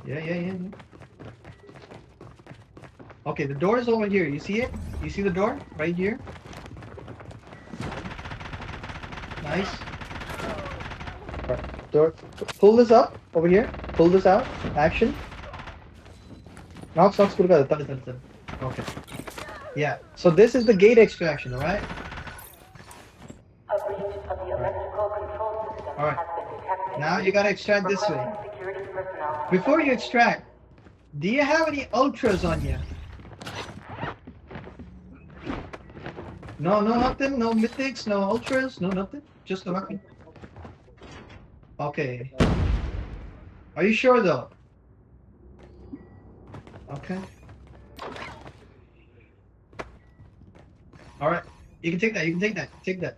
Yeah. Okay, the door is over here. You see it? You see the door right here? Nice. Right. Door. Pull this up over here. Pull this out. Action. Knocks. Okay. Yeah. So this is the gate extraction, all right? A breach of the electrical control system All right. has been detected. Now you gotta extract this way. Requesting security personnel. Before you extract, do you have any ultras on you? No, nothing. No mythics. No ultras. No nothing. Just the weapon. Okay. Are you sure though? Okay. All right. You can take that. Take that.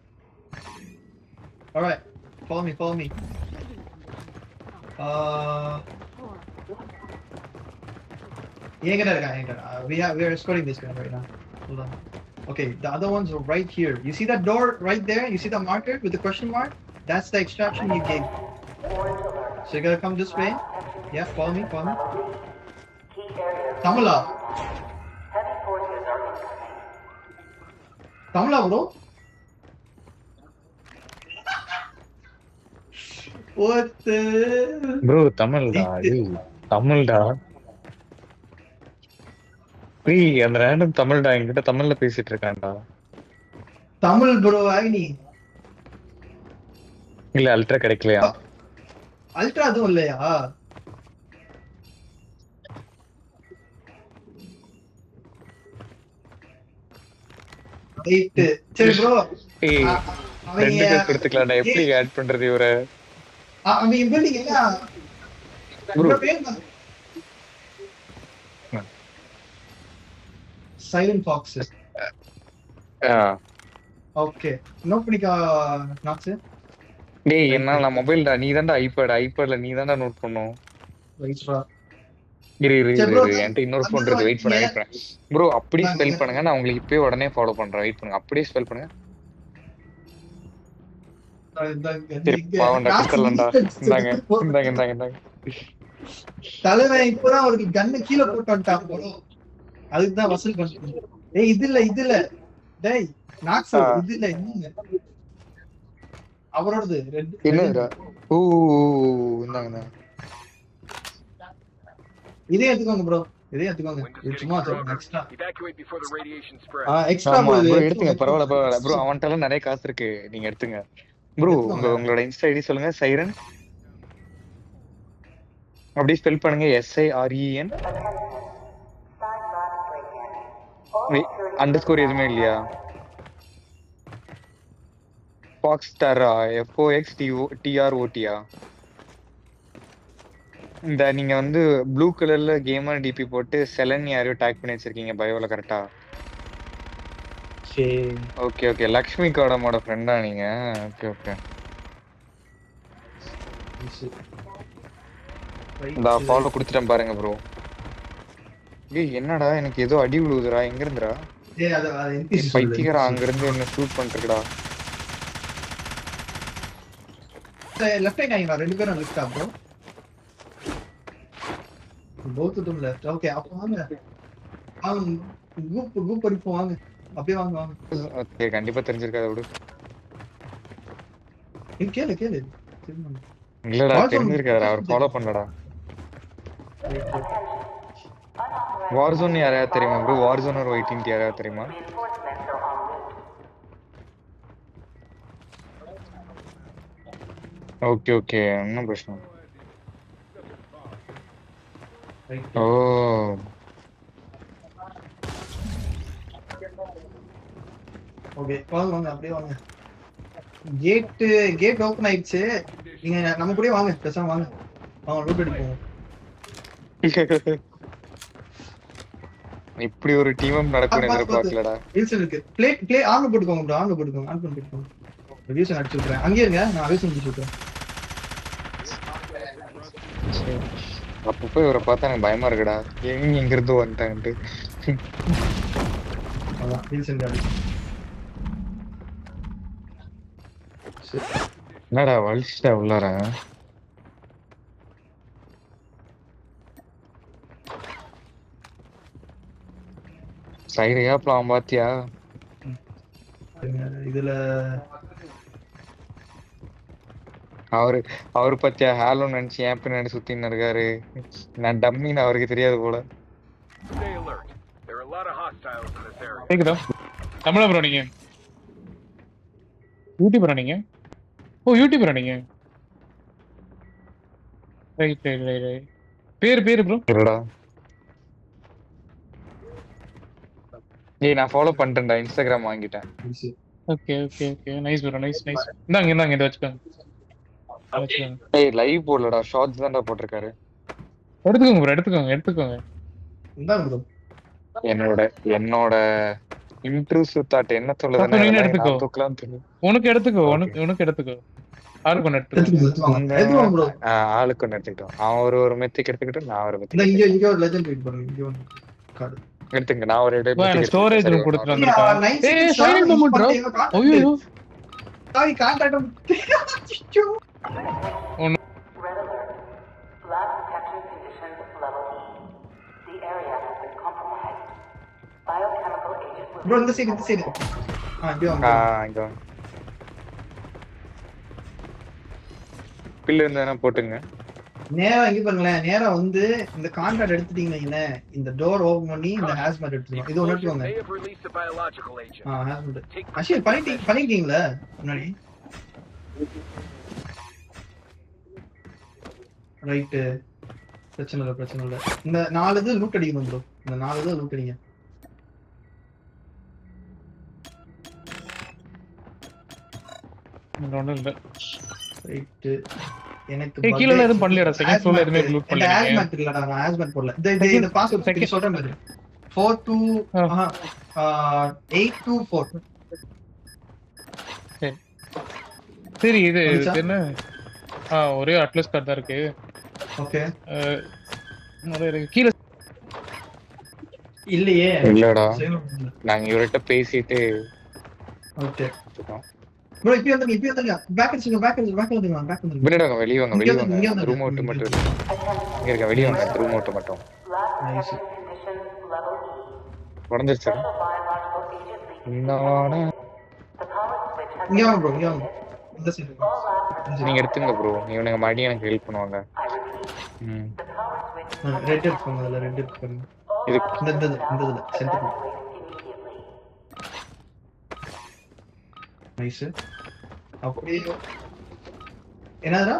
All right. Follow me. We are escorting this guy right now. Hold on. Okay, the other ones are right here. You see that door right there? You see the marker with the question mark? That's the extraction you gave. So you gotta come this way. Yeah, follow me. Key areas. Tamala. Heavy forces are incoming. Tamala, bro. What the? Bro, தமிழ்டா தமிழ்டா அந்த random தமிழ்டா என்கிட்ட தமிழ்ல பேசிட்டு இருக்கான்டா. Tamil bro ஆகினி. இல்ல ultra கிடைக்கலையா? Ultra அதுவும் இல்லையா? Right. சரி ப்ரோ. ரெண்டு பேர் எடுத்துக்கலாம்டா. எப்படி ஆட் பண்றது இவரை? அவங்க பில்டிங் இல்ல ப்ரோ பேர் சைலண்ட் ஃபாக்ஸ். ஓகே நோட் பண்ணிக்கா நாக்ஸ். டேய் என்ன நான் மொபைல்டா, நீ தான்டா ஐபேட்ல நீ தான்டா நோட் பண்ணும். ரைட்ரா. இரு என்கிட்ட இன்னொரு ஃபோன் இருக்கு. வெயிட் பண்ண ப்ரோ. அப்படியே ஸ்பெல் பண்ணுங்க. நான் உங்களுக்கு இப்பயே உடனே ஃபாலோ பண்றேன். வெயிட் பண்ணுங்க. அப்படியே ஸ்பெல் பண்ணுங்க. தலைவன் இப்பதான் அவருக்கு கண்ணு கீழே போட்டு வந்துட்டான் ப்ரோ. அதுக்குதான் வசூல் பண்ணி. ஏய் இது இல்ல டேய் நாக்ஸ் இது இல்ல இன்னும் அவரோடது என்னடா? ஓ இந்தாங்க இதே எடுத்துக்கோங்க ப்ரோ. இது சும்மா எக்ஸ்ட்ரா ப்ரோ எடுத்துங்க. பரவாயில்ல ப்ரோ. அவன்கிட்ட நிறைய காசு இருக்கு. நீங்க எடுத்துங்க ப்ரோ. உங்களோட இன்ஸ்டா ஐடி சொல்லுங்க. சைரன் அப்படியே ஸ்பெல் பண்ணுங்க. SIREN அண்டர்ஸ்கோர் எதுவுமே இல்லையா? ஃபாக்ஸ்டாரா? FOXTROTயா? இந்த நீங்க வந்து ப்ளூ கலர்ல கேமர் டிபி போட்டு செலன் யாரையோ டேக் பண்ணி வச்சிருக்கீங்க பயோல கரெக்டா? ஓகே லக்ஷ்மி காடமோட ஃப்ரெண்டா நீங்க? ஓகே இந்த ஃபாலோ கொடுத்துட்டேன் பாருங்க ப்ரோ. ஏய் என்னடா எனக்கு ஏதோ அடி விழுகுதுடா. எங்க இருந்துடா? பைத்தியக்காரா அங்க இருந்து என்ன ஷூட் பண்ணிருக்கடா. லெஃப்ட் ஹேண்ட் ஆயிங்க. ரெண்டு பேரும் left bro. both of them left. Okay அப்ப வாங்க. குரூப் படிப்போம் வாங்க. அப்படியே வாங்க. ஓகே கண்டிப்பா தெரிஞ்சிருக்காத விடு. கேளு. இல்லடா தெரிஞ்சிருக்காதடா. அவர் ஃபாலோ பண்ணலடா. வார்சோன் யாரையா தெரியுமா ப்ரோ? வார்சோன் ஒரு ஒயிட் டீம் யாரையா தெரியுமா? ஓகே என்ன பிரச்சனை? ஓ ஓகே வாங்க அப்படியே வாங்க. கேட் ஓபன் ஆயிடுச்சு. நீங்க நம்ம கூட வாங்க. பேசாம வாங்க லூட் அடிப்போம். இப்படி ஒரு டீம் நடக்கும் எதிர்பார்க்கலடா. வில்சன் இருக்கு. ப்ளே ஆன் போட்டுக்கோங்க ப்ரோ. ஆன் போட்டுக்கோங்க. வில்சன் அடிச்சு விட்டுறேன். அங்கேயே இருங்க. நான் வில்சன் அடிச்சு விட்டுறேன். அப்பப்போ இவரை பார்த்தா எனக்கு பயமா இருக்குடா. எங்க இருந்து வந்துட்டான்ட்டு. என்னடா வலிச்சுட்டா உள்ளார? சைடு கேப்லாம் பாத்தியா? இதுல அவரு பத்தியா ஹாலோ நினைச்சு ஏன் பின்னாடி சுத்தின்னு இருக்காரு. நான் டம்மின்னு அவருக்கு தெரியாது போல. Stay alert. There are a lot of hostiles in this area. கேக்குதா? தமிழா ப்ரோ நீங்க? யூடியூபரா நீங்க? ஓ யூடியூபரா நீங்க? ரைட். பேரு ப்ரோ? இல்லடா. ஏய் நான் ஃபாலோ பண்ணிட்டேன்டா, இன்ஸ்டாகிராம் வாங்கிட்டேன். ஓகே. Nice bro, nice. இந்தாங்க இத வச்சுக்கோங்க. ஏய் லைவ் போடலடா, ஷார்ட்ஸ் தான்டா போட்டிருக்காரு. எடுத்துக்கோங்க ப்ரோ, எடுத்துக்கோங்க. இந்தாங்க ப்ரோ. என்னோட இன்ட்ரூசிவ் தாட் என்ன சொல்லுதுன்னா நீங்க எடுத்துக்கோ. தூக்கலாம் தெரியும். உனக்கு எடுத்துக்கோ. ஆளுக்கு ஒன்று எடுத்துவாங்க ப்ரோ. ஆளுக்கு ஒன்று எடுத்துக்கிட்டோம். அவன் ஒரு மெத்திக் எடுத்துக்கிட்டு நான் ஒரு மெத்திக். இங்க ஒரு லெஜெண்ட் வெயிட் பண்ணுங்க. இங்க ஒரு கார்டு எடுத்துங்க. நான் ஒரு ஸ்டோரேஜ் ரூம் கொடுத்துட்டு வந்திருக்கேன். ஏய் சைலண்ட் மோட் ப்ரோ. ஐயோ sorry காண்டாட்டம். Red alert. Lab detection conditions level E. The area has been compromised. Biochemical agents will... bro இந்த சைடு. இங்க வாங்க. இங்க பில்லு இருந்தா போட்டுங்க. நேரா இங்க பாருங்களேன். நேரா வந்து இந்த கான்ட்ராக்ட் எடுத்துட்டீங்கன்னா இந்த டோர் ஓபன் பண்ணி இந்த ஹாஸ்மேட் எடுத்துக்கலாம். இது ஒண்ணு எடுத்துவாங்க. They have released a biological agent. ஹாஸ்மேட் அஷில் பண்ணிட்டீங்களா முன்னாடி? ரைட். பிரச்சனை இல்ல. இந்த 4 இது லூட் அடிக்கணும் ப்ரோ. இந்த 4 இது லூட் அடிங்க. ஒண்ணும் இல்ல. ரைட். எனக்கு கீழ எதுவும் பண்ணலடா. செகண்ட் ஃப்ளோர்ல எதுமே லூட் பண்ணல. ஹாஸ்மேட் இல்லடா. நான் ஹாஸ்மேட் போடல. இந்த பாஸ்வேர்ட் செகண்ட் சொல்றேன் பாரு. 824. சரி இது என்ன? ஒரே அட்லஸ் கார்டு தான் இருக்கு. ஓகே. கீழ இல்லையே. இல்லடா. நாங்க இவர்கிட்ட பேசிட்டு ஓகே. ப்ரோ இப்போ வந்துங்க. பேக் வந்துங்க. வெளிய வாங்க. ரூம் அவுட் மட்டும் இங்க இருக்க. வெளிய வாங்க. ரூம் அவுட் மட்டும். Lab detection conditions level E. உடைஞ்சிருச்சு. Biological agent leak. இன்னோட The power switch has இங்க வாங்க ப்ரோ. இந்த சைடு. நீங்க எடுத்துங்க ப்ரோ. இவனுங்க மடி எனக்கு ஹெல்ப் பண்ணுவாங்க. I repeat. ம். The power switch ரெட் எடுத்துக்கோங்க. அதுல ரெட் எடுத்துக்கோங்க. இது இந்த இதுல சென்டர். immediately. நைஸ். அப்படியே என்னடா?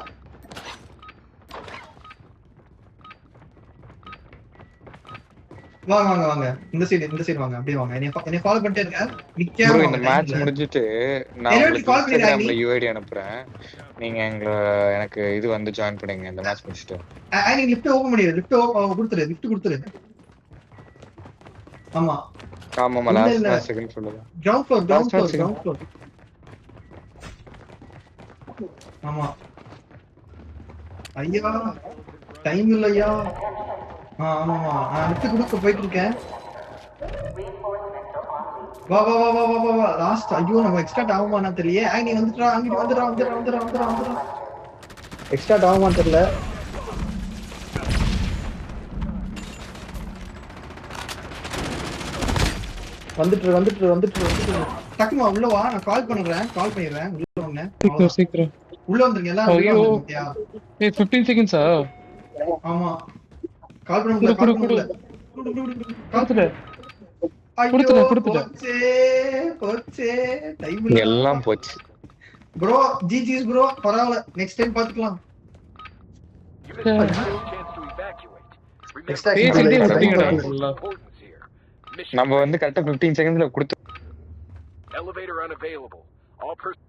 வாங்க. இந்த சைடு வாங்க. அப்படியே வாங்க. என்னை ஃபாலோ பண்ணிட்டே இருங்க. நிக்காம ப்ரோ இந்த மேட்ச் முடிஞ்சிட்டு நான் உங்களுக்கு call பண்ணிடுறேன். இன்ஸ்டாகிராம்ல யுஐடி அனுப்புறேன். நீங்க எனக்கு இது வந்து ஜாயின் பண்ணுங்க இந்த மேட்ச் முடிச்சிட்டு. நீ லிஃப்ட் ஓபன் பண்ணிடு. லிஃப்ட் கொடுத்துரு. ஆமா லாஸ்ட் செகண்ட் சொல்லுங்க. Ground floor. ஆமா. ஐயா டைம் இல்லையா? ஆமா. நான் லிஃப்ட் கொடுக்க போயிட்டு இருக்கேன். வா. லாஸ்ட். ஐயோ நம்ம எக்ஸ்ட்ரா ஆகுமானா தெரியல. நீ வந்துடா. அங்க வந்துடா. எக்ஸ்ட்ரா ஆகுமா தெரியல. வந்துட்டு. டக்குமா உள்ள வா. நான் கால் பண்ணிடுறேன். உள்ள வாங்க. சீக்கிரம் உள்ள வந்துருங்க எல்லாரும். உள்ள வந்துருங்க. ஏய் 15 செகண்ட்ஸா? ஆமா. கால் பண்ண குடு. கொடுத்துட்டேன். போச்சே. டைம் இல்ல. எல்லாம் போச்சு. Bro GGs bro. பரவாயில்லை. நெக்ஸ்ட் டைம் பாத்துக்கலாம். You've been given no chance to evacuate. Extra பேசிட்டே extra விட்டீங்கடா extra. ஃபுல்லா. Importance here. Mission நம்ம வந்து கரெக்டா 15 செகண்ட்ஸ்ல கொடுத்து elevator unavailable. All personnel